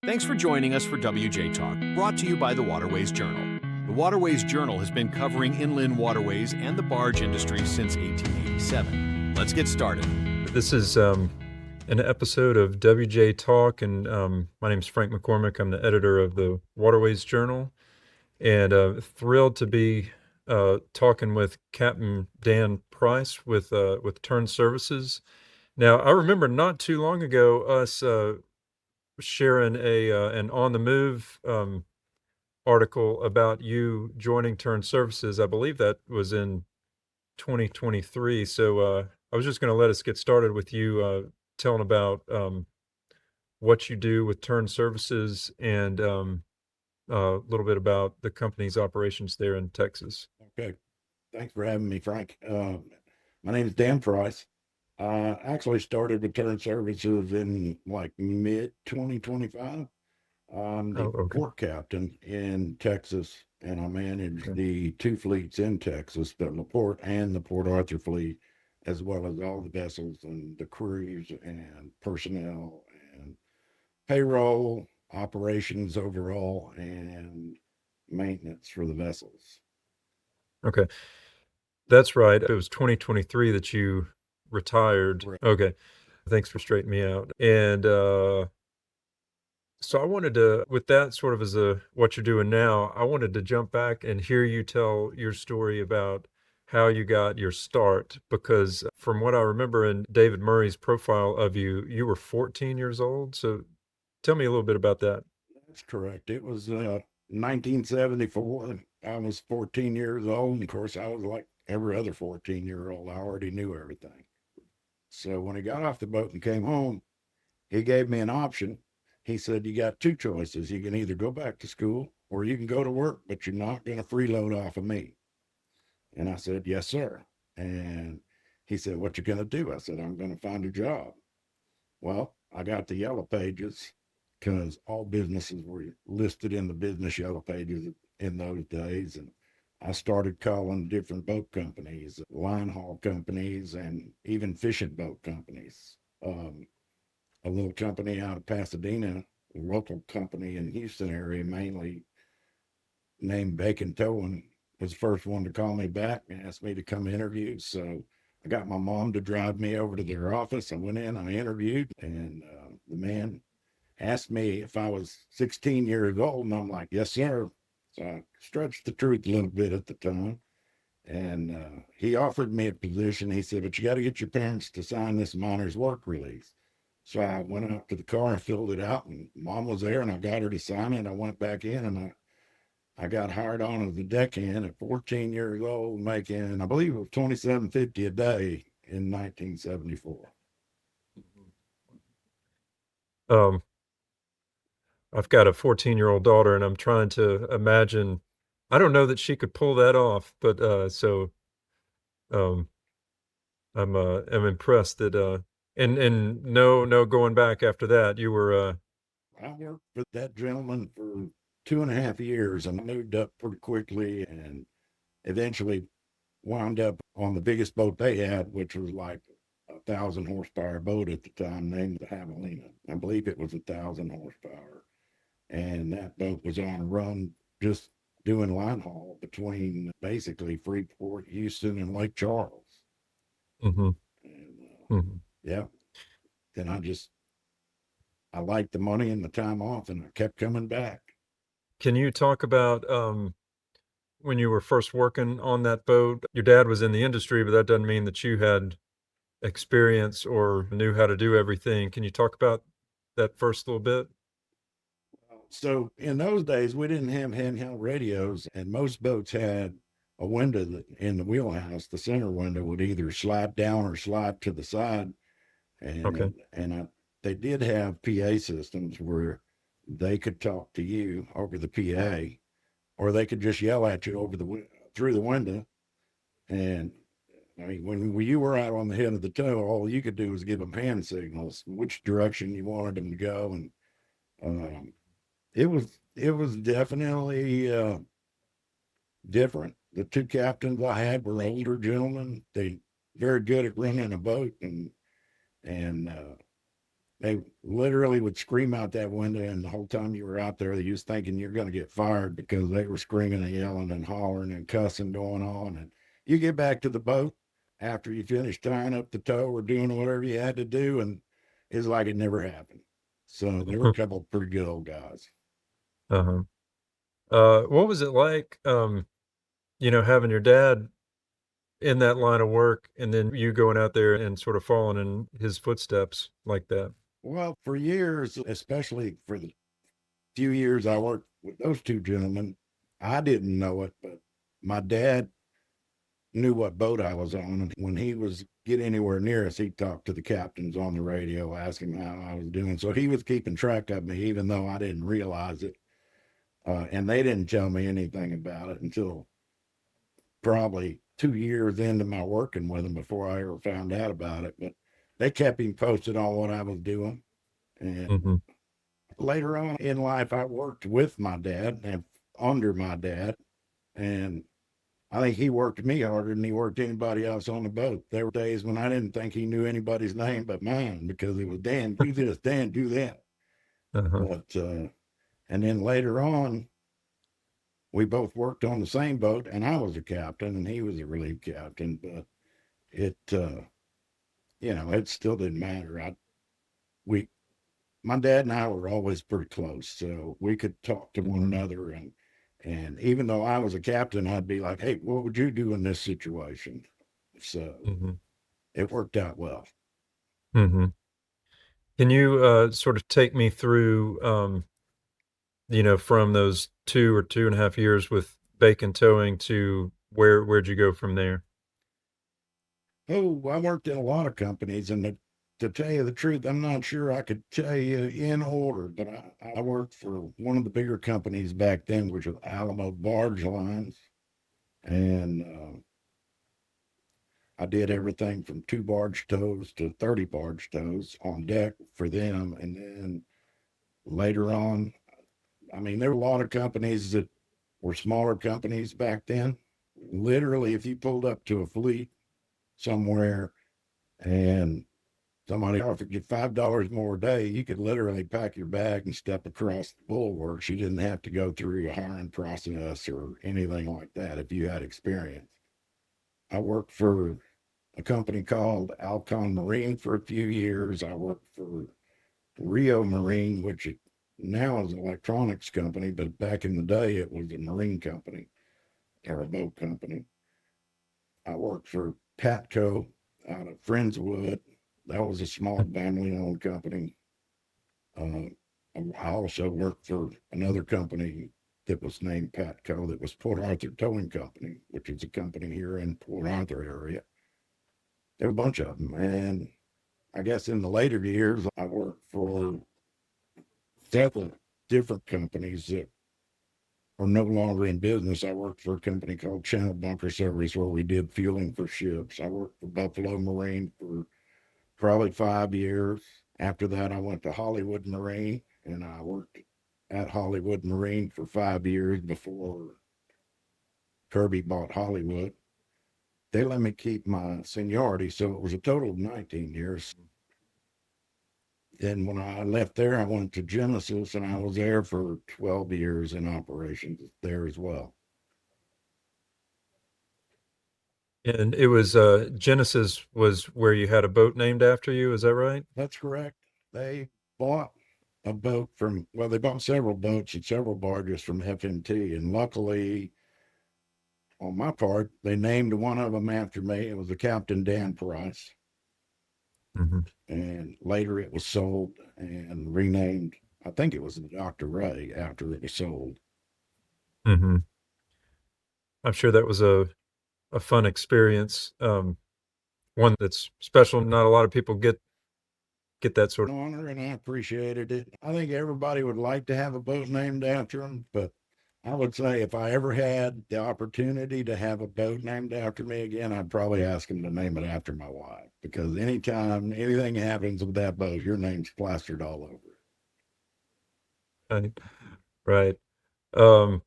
Thanks for joining us for WJ Talk, brought to you by the Waterways Journal. The Waterways Journal has been covering inland waterways and the barge industry since 1887. Let's get started. This is an episode of WJ Talk, and my name is Frank McCormick. I'm the editor of the Waterways Journal, and thrilled to be talking with Captain Dan Price with Turn Services. Now, I remember not too long ago us sharing an on the move article about you joining Turn Services. I believe that was in 2023. So I was just going to let us get started with you telling about what you do with Turn Services and a little bit about the company's operations there in Texas. Okay. Thanks for having me, Frank. My name is Dan Price. I actually started with Turn Services in like mid 2025. I'm the Okay. port captain in Texas, and I manage Okay. the two fleets in Texas, the LaPorte and the Port Arthur fleet, as well as all the vessels and the crews and personnel and payroll, operations overall, and maintenance for the vessels. Okay. That's right. It was 2023 that you retired. Right. Okay. Thanks for straightening me out. And so I wanted to, with that sort of as what you're doing now, I wanted to jump back and hear you tell your story about how you got your start, because from what I remember in David Murray's profile of you, you were 14 years old. So tell me a little bit about that. That's correct. It was 1974. I was 14 years old. And of course, I was like every other 14-year-old. I already knew everything. So when he got off the boat and came home, he gave me an option. He said, "You got two choices. You can either go back to school or you can go to work, but you're not going to freeload off of me." And I said, "Yes, sir." And he said, "What you going to do?" I said, "I'm going to find a job." Well, I got the yellow pages because all businesses were listed in the business yellow pages in those days. And I started calling different boat companies, line haul companies, and even fishing boat companies. A little company out of Pasadena, a local company in Houston area, mainly named Bacon Towing, was the first one to call me back and asked me to come interview. So I got my mom to drive me over to their office. I went in, I interviewed, and the man asked me if I was 16 years old, and I'm like, "Yes, sir." So I stretched the truth a little bit at the time. And he offered me a position. He said, "But you got to get your parents to sign this minor's work release." So I went out to the car and filled it out, and mom was there, and I got her to sign it. I went back in, and I got hired on as a deckhand at 14 years old, making, I believe it was 27.50 a day in 1974. Um, I've got a 14-year-old daughter, and I'm trying to imagine. I don't know that she could pull that off, but so um, I'm impressed that and no going back after that. You were I worked for that gentleman for 2.5 years, and I moved up pretty quickly and eventually wound up on the biggest boat they had, which was like 1,000 horsepower boat at the time, named the Javelina. I believe it was 1,000 horsepower. And that boat was on a run just doing line haul between basically Freeport, Houston, and Lake Charles. mhm, And mhm. yeah, then I liked the money and the time off, and I kept coming back. Can you talk about when you were first working on that boat? Your dad was in the industry, but that doesn't mean that you had experience or knew how to do everything. Can you talk about that first little bit? So in those days, we didn't have handheld radios, and most boats had a window that in the wheelhouse, the center window would either slide down or slide to the side. Okay. They did have PA systems where they could talk to you over the PA, or they could just yell at you through the window. And I mean, when you were out on the head of the tow, all you could do was give them hand signals, which direction you wanted them to go, and um, it was definitely different. The two captains I had were older gentlemen. They very good at running a boat, and They literally would scream out that window, and the whole time you were out there, you was thinking you're going to get fired because they were screaming and yelling and hollering and cussing going on. And you get back to the boat after you finish tying up the tow or doing whatever you had to do, and it's like it never happened. So there were a couple of pretty good old guys. Uh-huh. What was it like, having your dad in that line of work and then you going out there and sort of following in his footsteps like that? Well, for years, especially for the few years I worked with those two gentlemen, I didn't know it, but my dad knew what boat I was on. And when he was get anywhere near us, he'd talk to the captains on the radio, ask him how I was doing. So he was keeping track of me, even though I didn't realize it. And they didn't tell me anything about it until probably 2 years into my working with him before I ever found out about it. But they kept him posted on what I was doing. And Mm-hmm. later on in life, I worked with my dad and under my dad. And I think he worked me harder than he worked anybody else on the boat. There were days when I didn't think he knew anybody's name but mine because it was Dan, do this, Dan, do that. Uh-huh. But, and then later on, we both worked on the same boat, and I was a captain and he was a relief captain. But it, it still didn't matter. My dad and I were always pretty close, so we could talk to one another. And even though I was a captain, I'd be like, "Hey, what would you do in this situation?" So Mm-hmm. it worked out well. Mm-hmm. Can you sort of take me through, from those 2 or 2.5 years with Bacon Towing to where'd you go from there? Oh, I worked in a lot of companies, and to tell you the truth, I'm not sure I could tell you in order, but I worked for one of the bigger companies back then, which was Alamo Barge Lines. And I did everything from 2 barge tows to 30 barge tows on deck for them. And then later on, I mean, there were a lot of companies that were smaller companies back then. Literally, if you pulled up to a fleet somewhere and somebody offered you $5 more a day, you could literally pack your bag and step across the bulwarks. You didn't have to go through a hiring process or anything like that if you had experience. I worked for a company called Alcon Marine for a few years. I worked for Rio Marine, which now is an electronics company, but back in the day it was a marine company or a boat company. I worked for Patco out of Friendswood. That was a small family-owned company. Uh, I also worked for another company that was named Patco that was Port Arthur Towing Company, which is a company here in Port Arthur area. There were a bunch of them. And I guess in the later years, I worked for several different companies that are no longer in business. I worked for a company called Channel Bunker Service where we did fueling for ships. I worked for Buffalo Marine for probably 5 years. After that, I went to Hollywood Marine and I worked at Hollywood Marine for 5 years before Kirby bought Hollywood. They let me keep my seniority, so it was a total of 19 years. Then when I left there, I went to Genesis and I was there for 12 years in operations there as well. And it was Genesis was where you had a boat named after you, is that right? That's correct. They bought a boat from, well, they bought several boats and several barges from FMT. And luckily, on my part, they named one of them after me. It was the Captain Dan Price. Mm-hmm. And later it was sold and renamed. I think it was the Dr. Ray after it was sold. Mm-hmm. I'm sure that was a fun experience. One that's special. Not a lot of people get that sort An of. honor, and I appreciated it. I think everybody would like to have a boat named after them, but I would say if I ever had the opportunity to have a boat named after me again, I'd probably ask them to name it after my wife, because anytime anything happens with that boat, your name's plastered all over it. Right. Um,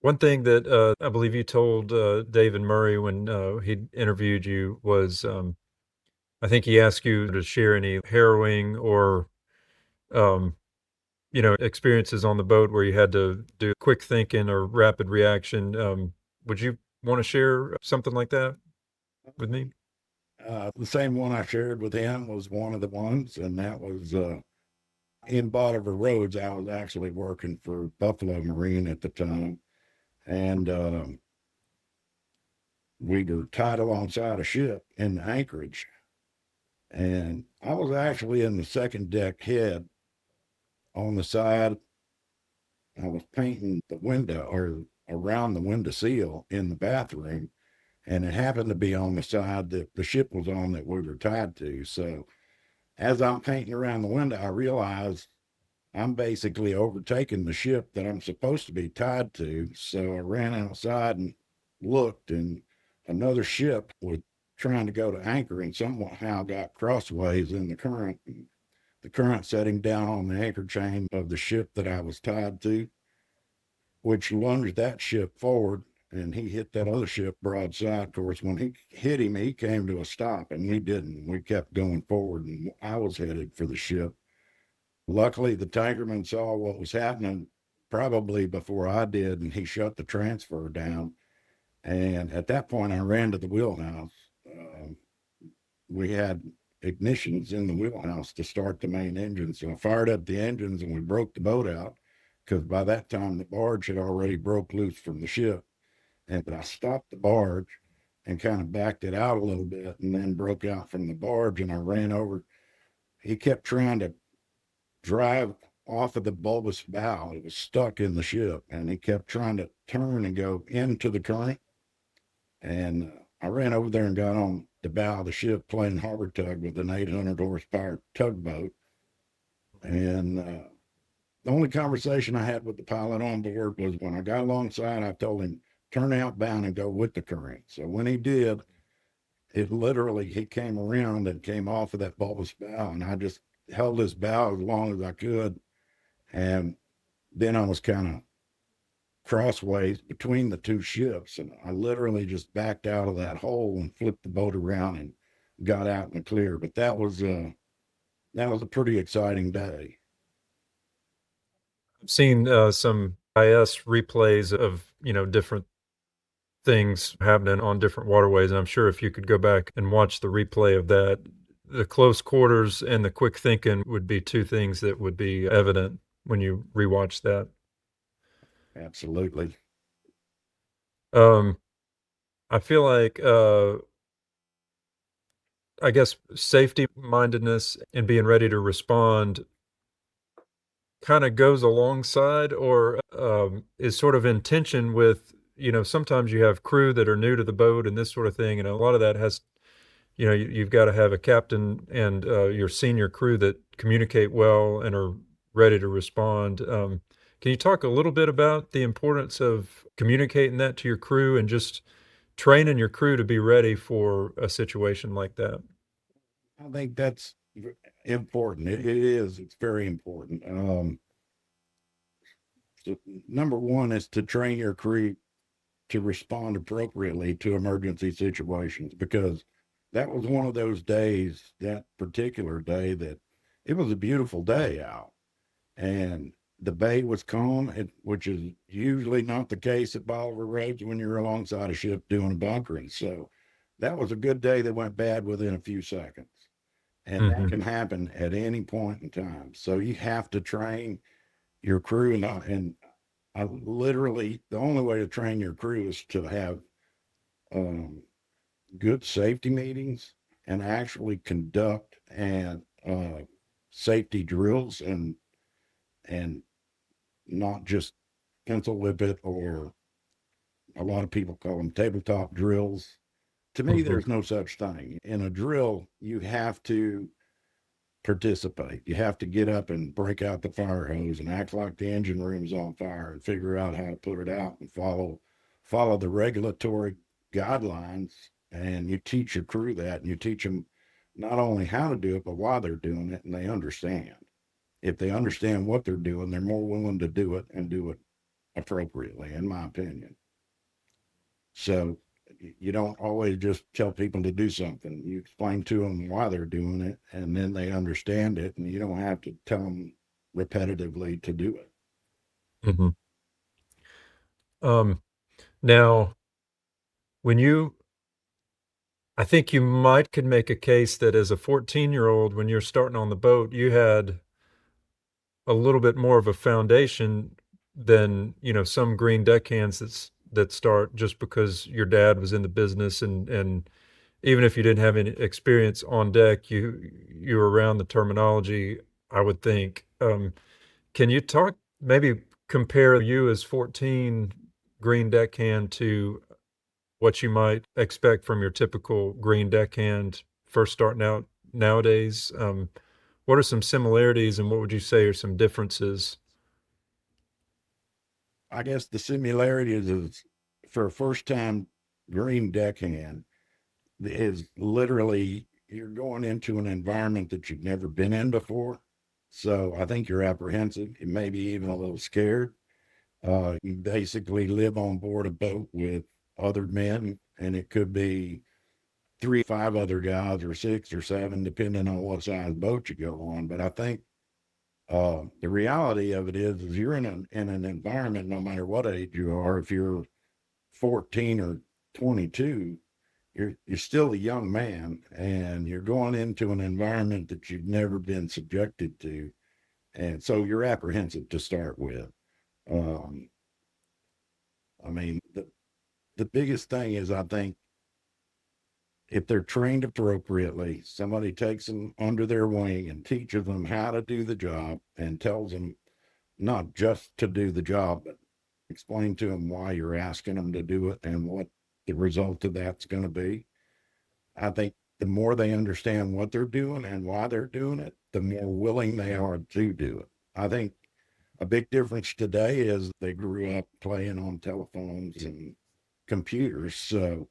One thing that I believe you told David Murray when he interviewed you was I think he asked you to share any harrowing or um, experiences on the boat where you had to do quick thinking or rapid reaction. Would you want to share something like that with me? The same one I shared with him was one of the ones, and that was in Bolivar Roads. I was actually working for Buffalo Marine at the time, and we were tied alongside a ship in the anchorage. And I was actually in the second deck head on the side. I was painting the window or around the window sill in the bathroom, and it happened to be on the side that the ship was on that we were tied to. So as I'm painting around the window, I realized I'm basically overtaking the ship that I'm supposed to be tied to. So I ran outside and looked, and another ship was trying to go to anchor and somehow got crossways in the current. The current set him down on the anchor chain of the ship that I was tied to, which lunged that ship forward, and he hit that other ship broadside. Of course, when he hit him, he came to a stop, and we didn't. We kept going forward, and I was headed for the ship. Luckily, the tankerman saw what was happening probably before I did, and he shut the transfer down. And at that point, I ran to the wheelhouse. We had ignitions in the wheelhouse to start the main engine. So I fired up the engines and we broke the boat out, because by that time the barge had already broke loose from the ship. And I stopped the barge and kind of backed it out a little bit and then broke out from the barge, and I ran over. He kept trying to drive off of the bulbous bow. It was stuck in the ship, and he kept trying to turn and go into the current. And I ran over there and got on the bow of the ship playing harbor tug with an 800 horsepower tugboat. And the only conversation I had with the pilot on board was when I got alongside, I told him, turn outbound and go with the current. So when he did, it literally, he came around and came off of that bulbous bow, and I just held his bow as long as I could. And then I was kind of crossways between the two ships, and I literally just backed out of that hole and flipped the boat around and got out in the clear. But that was a pretty exciting day. I've seen some IS replays of different things happening on different waterways, and I'm sure if you could go back and watch the replay of that, the close quarters and the quick thinking would be two things that would be evident when you rewatch that. Absolutely. I feel like I guess safety mindedness and being ready to respond kind of goes alongside or is sort of in tension with, sometimes you have crew that are new to the boat and this sort of thing. And a lot of that has, you've got to have a captain and your senior crew that communicate well and are ready to respond. Can you talk a little bit about the importance of communicating that to your crew and just training your crew to be ready for a situation like that? I think that's important. It is. It's very important. So number one is to train your crew to respond appropriately to emergency situations, because that was one of those days, that particular day, that it was a beautiful day out, and the bay was calm, which is usually not the case at Bolivar Roads when you're alongside a ship doing bunkering. So that was a good day that went bad within a few seconds. And that Mhm. can happen at any point in time. So you have to train your crew. And I literally, the only way to train your crew is to have um, good safety meetings and actually conduct and safety drills, and not just pencil whip it, or a lot of people call them tabletop drills. To me, Mhm. there's no such thing. In a drill, you have to participate. You have to get up and break out the fire hose and act like the engine room's on fire and figure out how to put it out and follow the regulatory guidelines. And you teach your crew that, and you teach them not only how to do it, but why they're doing it, and they understand. If they understand what they're doing, they're more willing to do it and do it appropriately, in my opinion. So you don't always just tell people to do something. You explain to them why they're doing it, and then they understand it. And you don't have to tell them repetitively to do it. Hmm. Now, when you, I think you might could make a case that as a 14-year-old, when you're starting on the boat, you had a little bit more of a foundation than, some green deckhands that start just because your dad was in the business, and even if you didn't have any experience on deck, you were around the terminology, I would think. Can you talk, maybe compare you as 14 green deckhand to what you might expect from your typical green deckhand first starting out nowadays? What are some similarities and what would you say are some differences? I guess the similarities is for a first time green deckhand is literally you're going into an environment that you've never been in before. So I think you're apprehensive, maybe even a little scared. You basically live on board a boat with other men, and it could be 3, 5 other guys, or 6 or 7, depending on what size boat you go on. But I think the reality of it is you're in an environment, no matter what age you are. If you're 14 or 22, you're still a young man, and you're going into an environment that you've never been subjected to, and so you're apprehensive to start with. Um, I mean, the biggest thing is, I think, if they're trained appropriately, somebody takes them under their wing and teaches them how to do the job and tells them not just to do the job, but explain to them why you're asking them to do it and what the result of that's going to be. I think the more they understand what they're doing and why they're doing it, the more willing they are to do it. I think a big difference today is they grew up playing on telephones and computers. So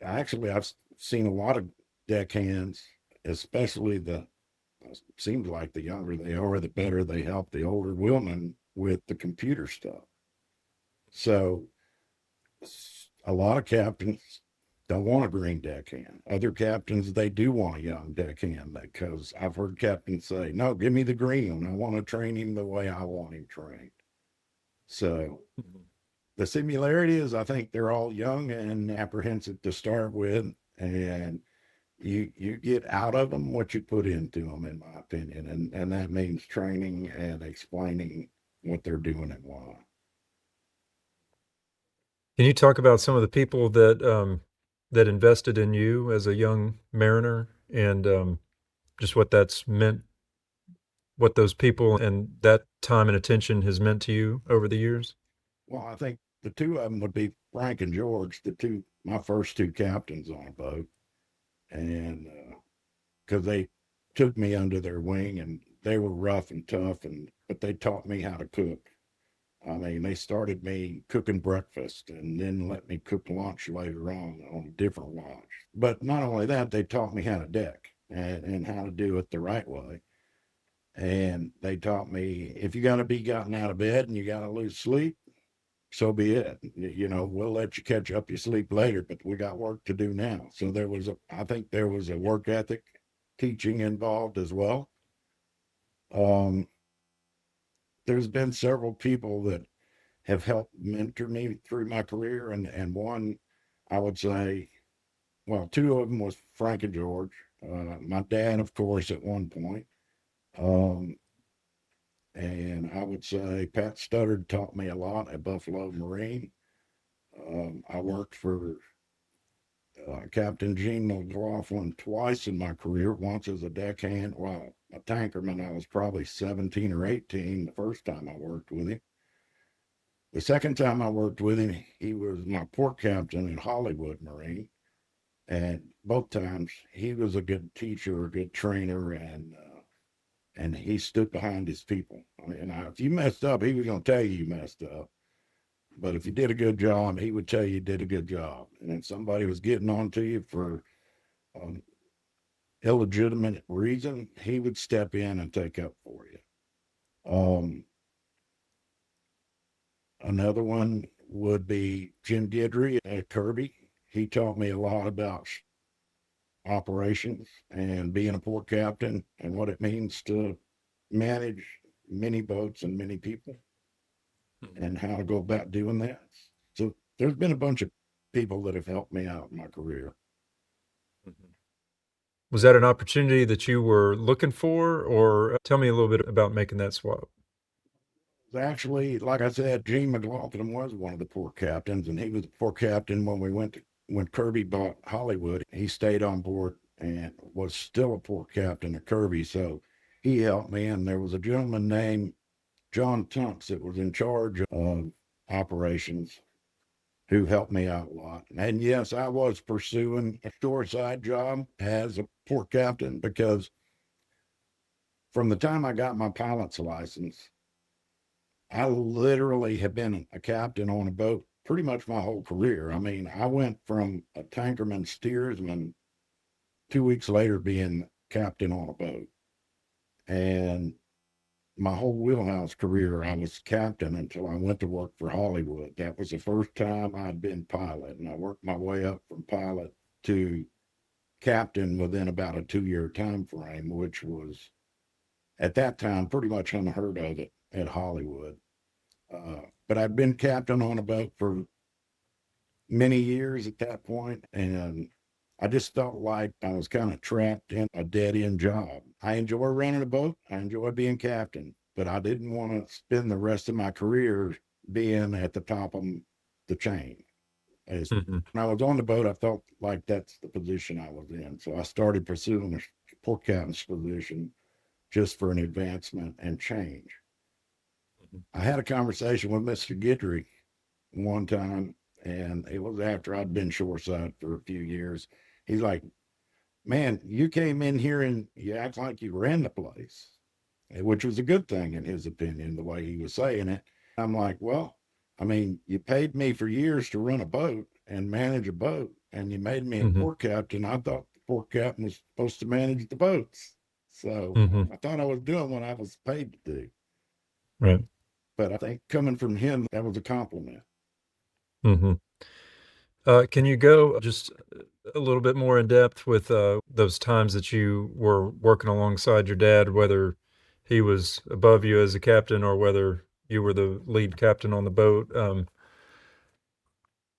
I've seen a lot of deckhands, especially seems like the younger they are, the better they help the older women with the computer stuff. So a lot of captains don't want a green deckhand. Other captains, they do want a young deckhand, because I've heard captains say, no, give me the green one. I want to train him the way I want him trained. So the similarity is, I think they're all young and apprehensive to start with, and you get out of them what you put into them, in my opinion, and that means training and explaining what they're doing and why. Can you talk about some of the people that invested in you as a young mariner, and just what that's meant, what those people and that time and attention has meant to you over the years? Well, I think the two of them would be Frank and George, my first two captains on a boat, and because they took me under their wing, and they were rough and tough, but they taught me how to cook. I mean, they started me cooking breakfast and then let me cook lunch later on a different watch. But not only that, they taught me how to deck and how to do it the right way. And they taught me, if you got to be gotten out of bed and you got to lose sleep, so be it. We'll let you catch up your sleep later, but we got work to do now. So I think there was a work ethic teaching involved as well. Um, there's been several people that have helped mentor me through my career. And one, I would say, well, two of them was Frank and George. My dad, of course, at one point. Um, and I would say Pat Studdard taught me a lot at Buffalo Marine. I worked for Captain Gene McLaughlin twice in my career, once as a deckhand. Well, a tankerman, I was probably 17 or 18 the first time I worked with him. The second time I worked with him, he was my port captain at Hollywood Marine. And both times he was a good teacher, a good trainer, and he stood behind his people. I mean, if you messed up, he was going to tell you messed up. But if you did a good job, he would tell you did a good job. And if somebody was getting on to you for an illegitimate reason, he would step in and take up for you. Another one would be Jim Guidry at Kirby. He taught me a lot about operations and being a port captain and what it means to manage mini boats and many people Mhm. and how to go about doing that. So there's been a bunch of people that have helped me out in my career. Mhm. Was that an opportunity that you were looking for, or tell me a little bit about making that swap? Actually, like I said, Gene McLaughlin was one of the port captains, and he was the port captain when Kirby bought Hollywood. He stayed on board and was still a port captain at Kirby, so he helped me. And there was a gentleman named John Tunks that was in charge of operations who helped me out a lot. And yes, I was pursuing a shoreside job as a port captain because from the time I got my pilot's license, I literally have been a captain on a boat pretty much my whole career. I mean, I went from a tankerman steersman 2 weeks later being captain on a boat. And my whole wheelhouse career, I was captain until I went to work for Hollywood. That was the first time I'd been pilot. And I worked my way up from pilot to captain within about a 2 year time frame, which was at that time pretty much unheard of at Hollywood. But I'd been captain on a boat for many years at that point, and I just felt like I was kind of trapped in a dead end job. I enjoy running a boat, I enjoy being captain, but I didn't want to spend the rest of my career being at the top of the chain. Mhm. When I was on the boat, I felt like that's the position I was in. So I started pursuing a port captain's position just for an advancement and change. Mhm. I had a conversation with Mr. Guidry one time, and it was after I'd been shoreside for a few years. He's like, "Man, you came in here and you act like you ran the place," which was a good thing in his opinion, the way he was saying it. I'm like, "Well, I mean, you paid me for years to run a boat and manage a boat, and you made me a Mhm. port captain. I thought the port captain was supposed to manage the boats. So Mhm. I thought I was doing what I was paid to do." Right. But I think coming from him, that was a compliment. Mhm. Can you go just a little bit more in depth with those times that you were working alongside your dad, whether he was above you as a captain or whether you were the lead captain on the boat?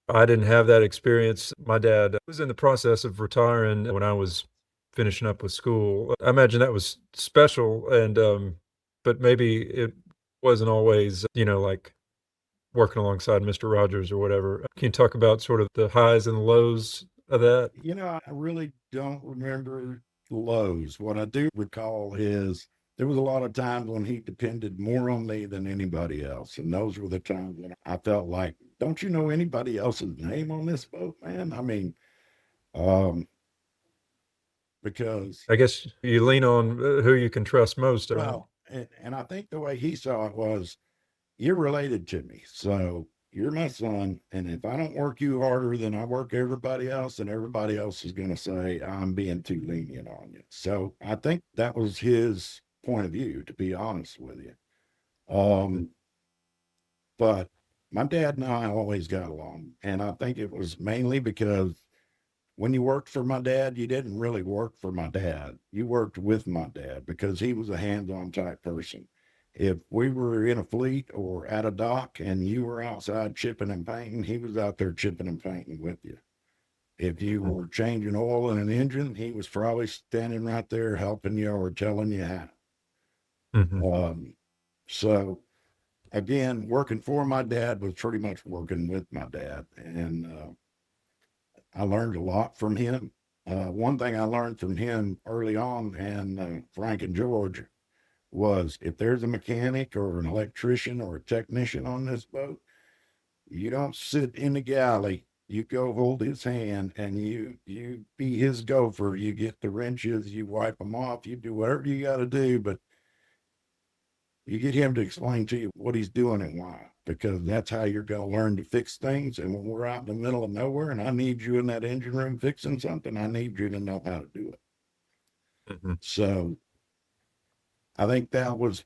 I didn't have that experience. My dad was in the process of retiring when I was finishing up with school. I imagine that was special, and but maybe it wasn't always, like working alongside Mr. Rogers or whatever. Can you talk about sort of the highs and lows of that? I really don't remember lows. What I do recall is there was a lot of times when he depended more on me than anybody else. And those were the times when I felt like, don't you know anybody else's name on this boat, man? I mean, um, because, I guess you lean on who you can trust most, right? well, and I think the way he saw it was, you're related to me. So you're my son. And if I don't work you harder than I work everybody else, then everybody else is going to say I'm being too lenient on you. So I think that was his point of view, to be honest with you. Um, but my dad and I always got along. And I think it was mainly because when you worked for my dad, you didn't really work for my dad. You worked with my dad because he was a hands on type person. If we were in a fleet or at a dock and you were outside chipping and painting, he was out there chipping and painting with you. If you Mhm. were changing oil in an engine, he was probably standing right there helping you or telling you how. Mhm. So again, working for my dad was pretty much working with my dad. And I learned a lot from him. One thing I learned from him early on, and Frank and George, was if there's a mechanic or an electrician or a technician on this boat, you don't sit in the galley. You go hold his hand and you be his gopher. You get the wrenches, you wipe them off, you do whatever you got to do, but you get him to explain to you what he's doing and why, because that's how you're going to learn to fix things. And when we're out in the middle of nowhere and I need you in that engine room fixing something, I need you to know how to do it. Mhm. So I think that was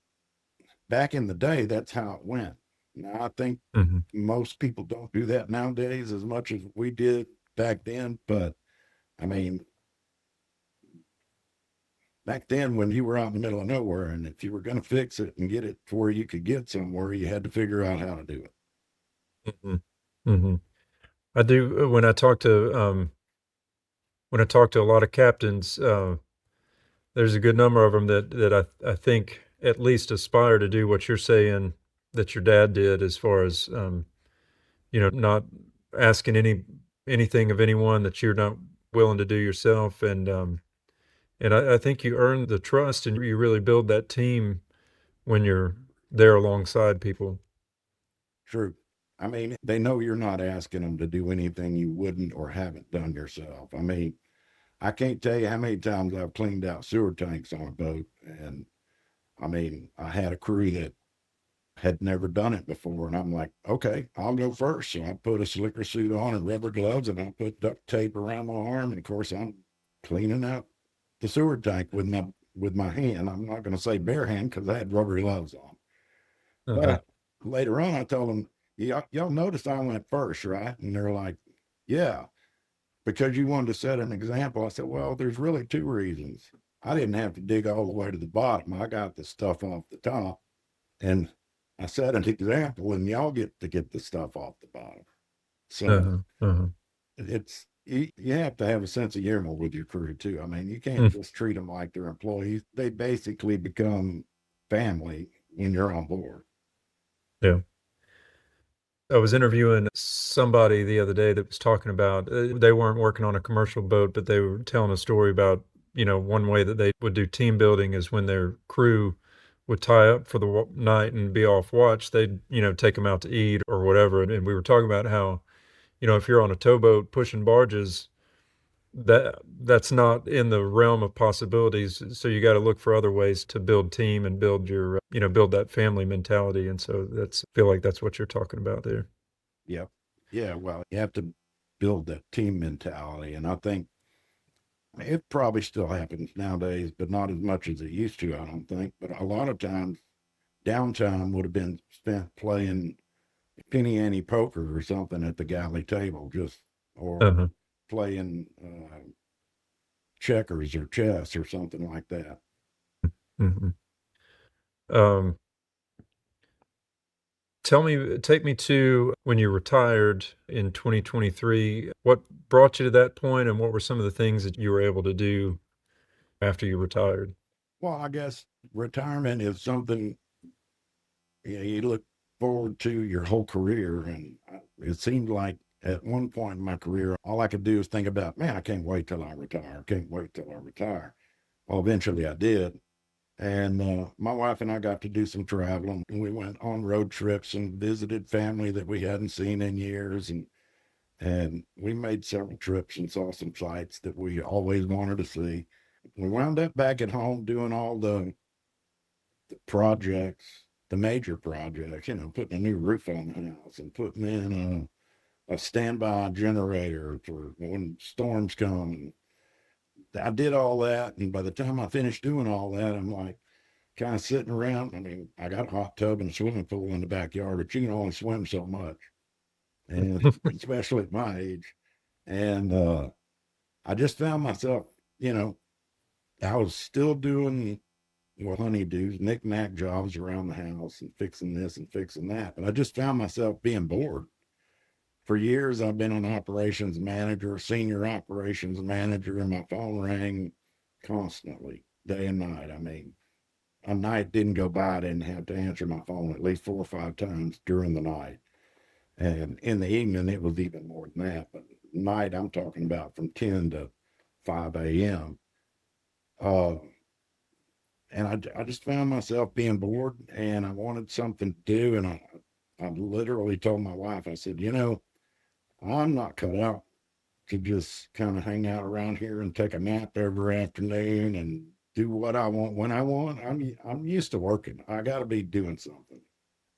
back in the day, that's how it went. Now, I think Mhm. most people don't do that nowadays as much as we did back then. But I mean, back then when you were out in the middle of nowhere, and if you were going to fix it and get it to where you could get somewhere, you had to figure out how to do it. Hmm. Hmm. I do when I talk to a lot of captains. There's a good number of them that I think at least aspire to do what you're saying that your dad did, as far as not asking anything of anyone that you're not willing to do yourself, and I think you earn the trust and you really build that team when you're there alongside people. True. I mean, they know you're not asking them to do anything you wouldn't or haven't done yourself. I mean, I can't tell you how many times I've cleaned out sewer tanks on a boat. And I mean, I had a crew that had never done it before. And I'm like, okay, I'll go first. So I put a slicker suit on and rubber gloves, and I put duct tape around my arm. And of course, I'm cleaning out the sewer tank with my hand. I'm not going to say bare hand because I had rubber gloves on. Uh-huh. But later on, I told them, y'all noticed I went first, right? And they're like, yeah, because you wanted to set an example. I said, well, there's really two reasons. I didn't have to dig all the way to the bottom. I got the stuff off the top, and I set an example, and y'all get to get the stuff off the bottom. So Uh-huh. Uh-huh. you have to have a sense of humor with your crew too. I mean, you can't Mm. just treat them like they're employees. They basically become family when you're on board. Yeah. I was interviewing somebody the other day that was talking about they weren't working on a commercial boat, but they were telling a story about, one way that they would do team building is when their crew would tie up for the night and be off watch, they'd, take them out to eat or whatever. And we were talking about how, if you're on a towboat pushing barges, that's not in the realm of possibilities. So you got to look for other ways to build team and build your, build that family mentality. And so I feel like that's what you're talking about there. Yep. Yeah. Well, you have to build that team mentality. And I think it probably still happens nowadays, but not as much as it used to, I don't think. But a lot of times, downtime would have been spent playing penny ante poker or something at the galley table, or Uh-huh. playing checkers or chess or something like that. Mhm. Um, take me to when you retired in 2023. What brought you to that point, and what were some of the things that you were able to do after you retired? Well, I guess retirement is something you look forward to your whole career. And it seemed like at one point in my career, all I could do was think about, man, I can't wait till I retire. I can't wait till I retire. Well, eventually I did. And my wife and I got to do some traveling. And we went on road trips and visited family that we hadn't seen in years. And we made several trips and saw some sights that we always wanted to see. We wound up back at home doing all the projects, the major projects, putting a new roof on the house and putting in a standby generator for when storms come. I did all that. And by the time I finished doing all that, I'm like kind of sitting around. I mean, I got a hot tub and a swimming pool in the backyard, but you can only swim so much. And especially at my age. And I just found myself, you know, I was still doing what honeydews, knick-knack jobs around the house and fixing this and fixing that. But I just found myself being bored. For years, I've been an operations manager, senior operations manager, and my phone rang constantly, day and night. I mean, a night didn't go by, I didn't have to answer my phone at least 4 or 5 times during the night. And in the evening, it was even more than that. But night, I'm talking about from 10 to 5 a.m. Uh, and I just found myself being bored and I wanted something to do. And I literally told my wife, I said, I'm not cut out to just kind of hang out around here and take a nap every afternoon and do what I want when I want. I'm used to working. I got to be doing something.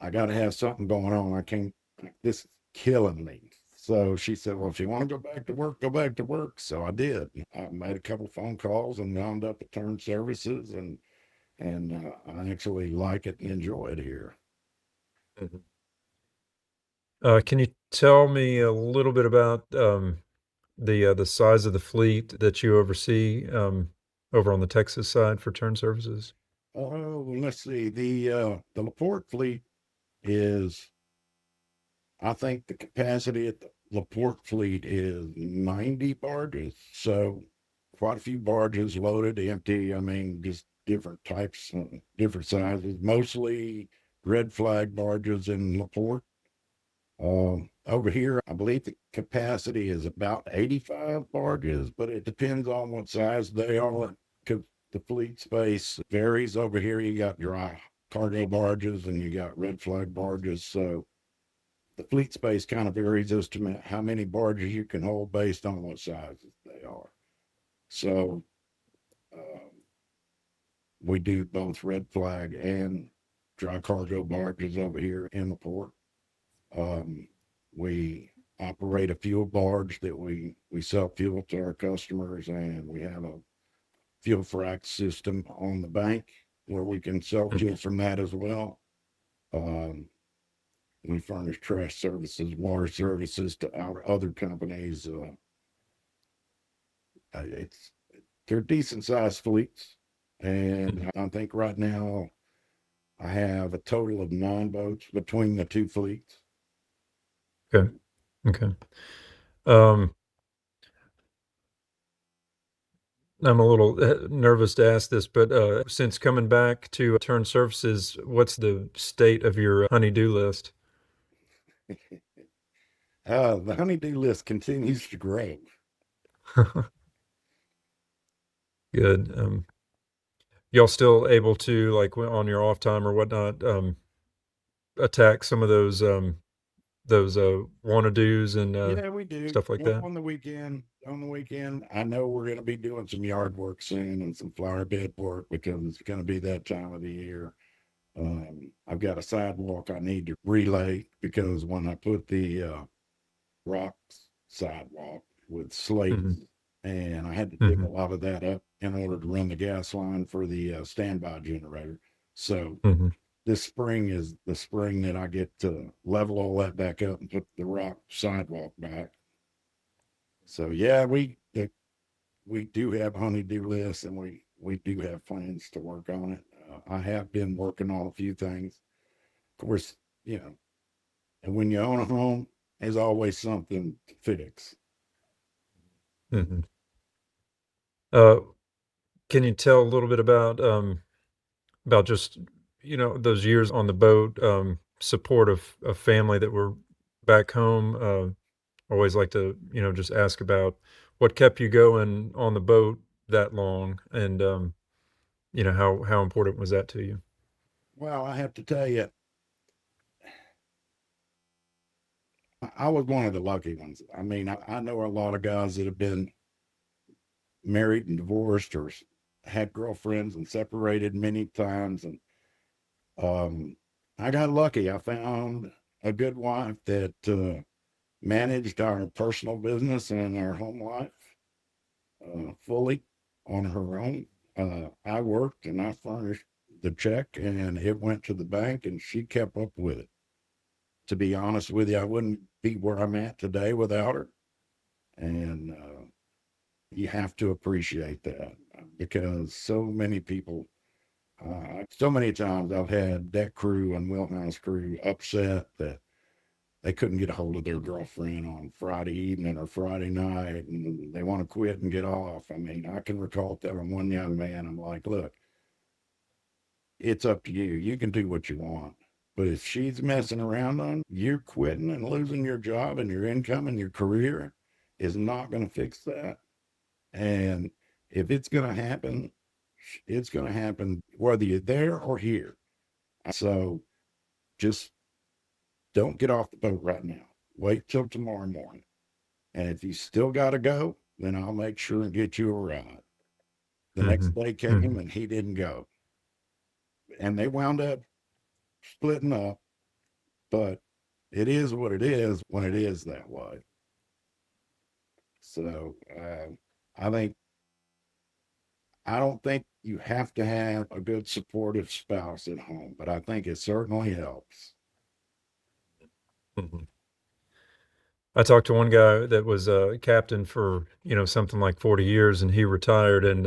I got to have something going on. I can't, this is killing me. So she said, well, if you want to go back to work, go back to work. So I did. I made a couple phone calls and wound up at Turn Services, and I actually like it and enjoy it here. Mhm. Can you tell me a little bit about the size of the fleet that you oversee? over on the Texas side for turn services? Oh, let's see. The LaPorte fleet is, I think the capacity at the LaPorte fleet is 90 barges. So quite a few barges loaded, empty. I mean, just different types, different sizes, mostly red flag barges in LaPorte. Over here, I believe the capacity is about 85 barges, but it depends on what size they are. 'Cause the fleet space varies. Over here, you got dry cargo barges and you got red flag barges. So the fleet space kind of varies as to how many barges you can hold based on what sizes they are. So we do both red flag and dry cargo barges over here in the port. We operate a fuel barge that we sell fuel to our customers, and we have a fuel frac system on the bank where we can sell fuel from that as well. Um, we furnish trash services, water services to our other companies. It's they're decent sized fleets, and I think right now I have a total of 9 boats between the two fleets. Okay. Okay. Um, I'm a little nervous to ask this, but since coming back to turn services, what's the state of your honey-do list? The honeydew list continues to grow. Good. Y'all still able to, like, on your off time or whatnot, attack some of those wanna do's and Yeah, we do. stuff like that? On the weekend, I know we're going to be doing some yard work soon and some flower bed work because it's going to be that time of the year. I've got a sidewalk I need to relay because when I put the rock sidewalk with slates, Mhm. and I had to dig a Mhm. lot of that up in order to run the gas line for the standby generator. So Mhm. this spring is the spring that I get to level all that back up and put the rock sidewalk back. So yeah, we do have honeydew lists, and we do have plans to work on it. I have been working on a few things. Of course, you know, and when you own a home, there's always something to fix. Mhm. Uh, can you tell a little bit about just, those years on the boat, support of family that were back home? Always like to, just ask about what kept you going on the boat that long and, how important was that to you? Well, I have to tell you, I was one of the lucky ones. I mean, I know a lot of guys that have been married and divorced or had girlfriends and separated many times. And um, I got lucky. I found a good wife that managed our personal business and our home life fully on her own. I worked and I furnished the check and it went to the bank and she kept up with it. To be honest with you, I wouldn't be where I'm at today without her. And you have to appreciate that because so many people, so many times I've had deck crew and wheelhouse crew upset that they couldn't get a hold of their girlfriend on Friday evening or Friday night and they want to quit and get off. I mean, I can recall telling one young man, I'm like, look, it's up to you. You can do what you want. But if she's messing around on you, quitting and losing your job and your income and your career is not going to fix that. And if it's going to happen, it's going to happen whether you're there or here. So just don't get off the boat right now. Wait till tomorrow morning. And if you still got to go, then I'll make sure and get you a ride. The next Mhm. day came Mhm. and he didn't go. And they wound up splitting up, but it is what it is when it is that way. So I think, I don't think you have to have a good supportive spouse at home, but I think it certainly helps. Mhm. I talked to one guy that was a captain for, something like 40 years, and he retired, I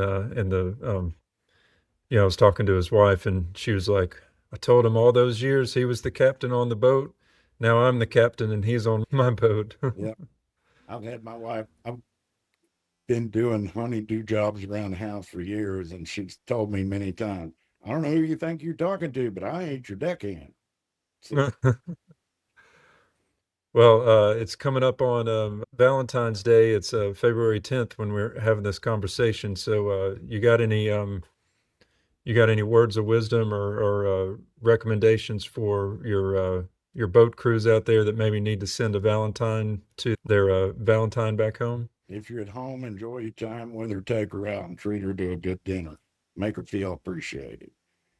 was talking to his wife, and she was like, I told him all those years he was the captain on the boat. Now I'm the captain and he's on my boat. Yeah. I've had my wife, I've been doing honeydew jobs around the house for years, and she's told me many times, I don't know who you think you're talking to, but I ain't your deckhand. So, Well, it's coming up on Valentine's Day. It's February 10th when we're having this conversation. So, you got any words of wisdom or recommendations for your boat crews out there that maybe need to send a Valentine to their Valentine back home? if you're at home, enjoy your time with her, take her out and treat her to a good dinner. Make her feel appreciated.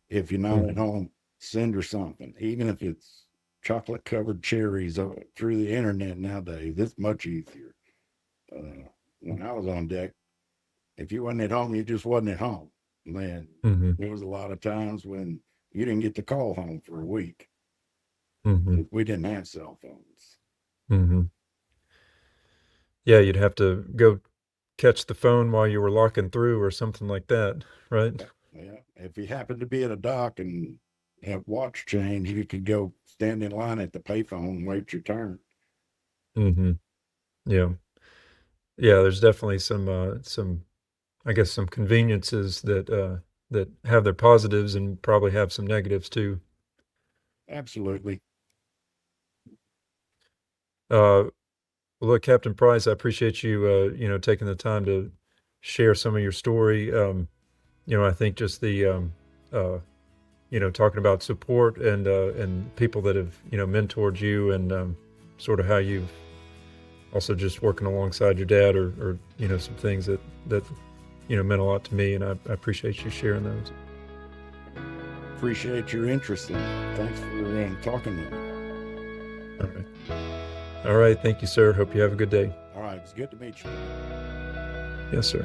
If you're not at Mhm. home, send her something, even if it's chocolate covered cherries through the internet nowadays. It's much easier. When I was on deck, if you wasn't at home, you just wasn't at home. Man, Mhm. there was a lot of times when you didn't get the call home for a week. Mhm. We didn't have cell phones. Mhm. Yeah, you'd have to go catch the phone while you were locking through or something like that, right? Yeah. If you happened to be at a dock and have watch change, you could go stand in line at the payphone and wait your turn. Mhm. Yeah. Yeah, there's definitely some I guess some conveniences that have their positives and probably have some negatives too. Absolutely. Uh, well, look, Captain Price, I appreciate you, taking the time to share some of your story. I think just uh, talking about support and people that have, mentored you and sort of how you've also just working alongside your dad or some things that meant a lot to me, and I appreciate you sharing those. Appreciate your interest in it. Thanks for talking with me. All right. All right. Thank you, sir. Hope you have a good day. All right. It's good to meet you. Yes, sir.